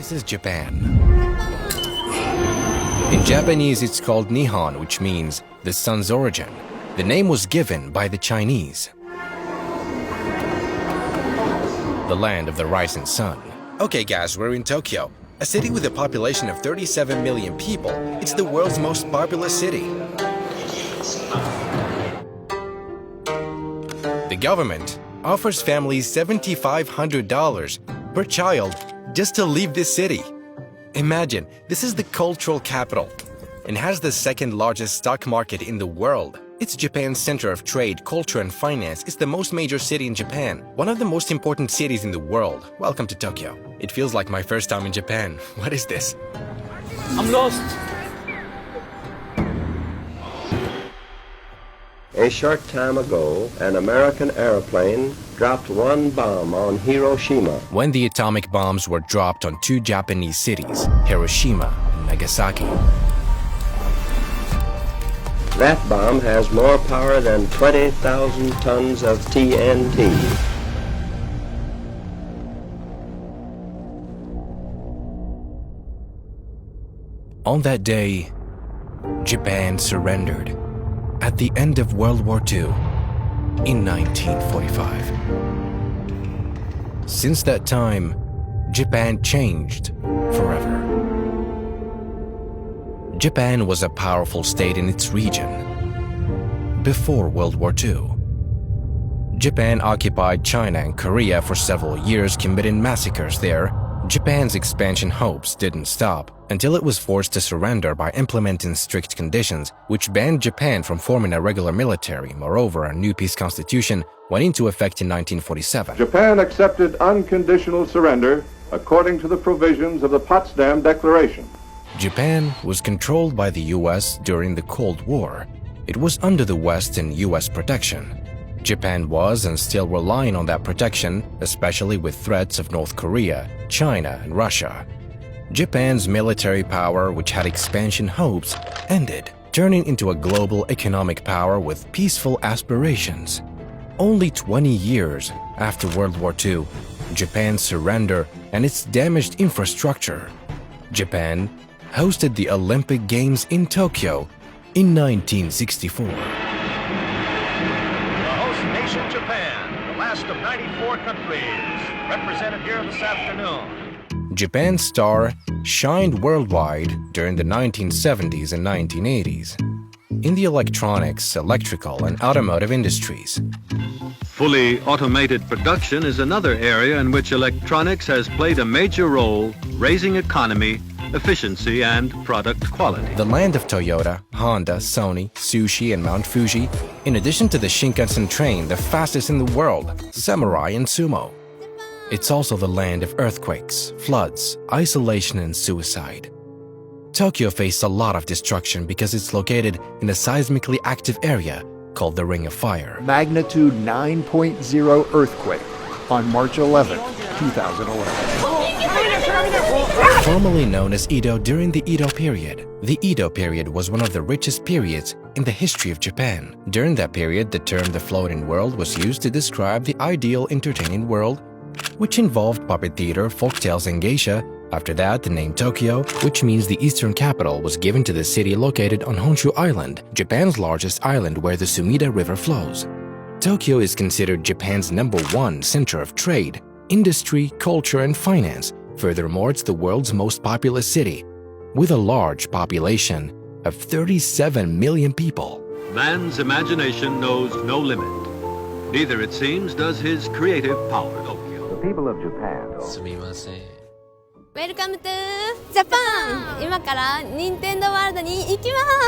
This is Japan. In Japanese, it's called Nihon, which means the sun's origin. The name was given by the Chinese. The land of the rising sun. Okay guys, we're in Tokyo, a city with a population of 37 million people. It's the world's most populous city. The government offers families $7,500 per child just to leave this city. Imagine, this is the cultural capital and has the second largest stock market in the world. It's Japan's center of trade, culture, and finance. It's the most major city in Japan, one of the most important cities in the world. Welcome to Tokyo. It feels like my first time in Japan. What is this? I'm lost. A short time ago, an American airplane dropped one bomb on Hiroshima. When the atomic bombs were dropped on two Japanese cities, Hiroshima and Nagasaki. That bomb has more power than 20,000 tons of TNT. On that day, Japan surrendered at the end of World War II in 1945. Since that time, Japan changed forever. Japan was a powerful state in its region before World War II. Japan occupied China and Korea for several years, committing massacres there. Japan's expansion hopes didn't stop until it was forced to surrender by implementing strict conditions which banned Japan from forming a regular military. Moreover, a new peace constitution went into effect in 1947. Japan accepted unconditional surrender according to the provisions of the Potsdam Declaration. Japan was controlled by the US during the Cold War. It was under the West and US protection. Japan was and still relying on that protection, especially with threats of North Korea, China, and Russia. Japan's military power, which had expansion hopes, ended, turning into a global economic power with peaceful aspirations. Only 20 years after World War II, Japan's surrender and its damaged infrastructure, Japan hosted the Olympic Games in Tokyo in 1964. Nation Japan, the last of 94 countries, represented here this afternoon. Japan's star shined worldwide during the 1970s and 1980s in the electronics, electrical, and automotive industries. Fully automated production is another area in which electronics has played a major role, raising economy, efficiency, and product quality. The land of Toyota, Honda, Sony, Sushi, and Mount Fuji, in addition to the Shinkansen train, the fastest in the world, Samurai and Sumo. It's also the land of earthquakes, floods, isolation, and suicide. Tokyo faced a lot of destruction because it's located in a seismically active area called the Ring of Fire. Magnitude 9.0 earthquake on March 11, 2011. Formerly known as Edo during the Edo period, the Edo period was one of the richest periods in the history of Japan. During that period, the term the floating world was used to describe the ideal entertaining world, which involved puppet theater, folktales, and geisha. After that, the name Tokyo, which means the eastern capital, was given to the city located on Honshu Island, Japan's largest island where the Sumida River flows. Tokyo is considered Japan's #1 center of trade, industry, culture, and finance. Furthermore, it's the world's most populous city, with a large population of 37 million people. Man's imagination knows no limit. Neither, it seems, does his creative power. The people of Japan. Welcome to Japan! 今から任天堂ワールドに行きます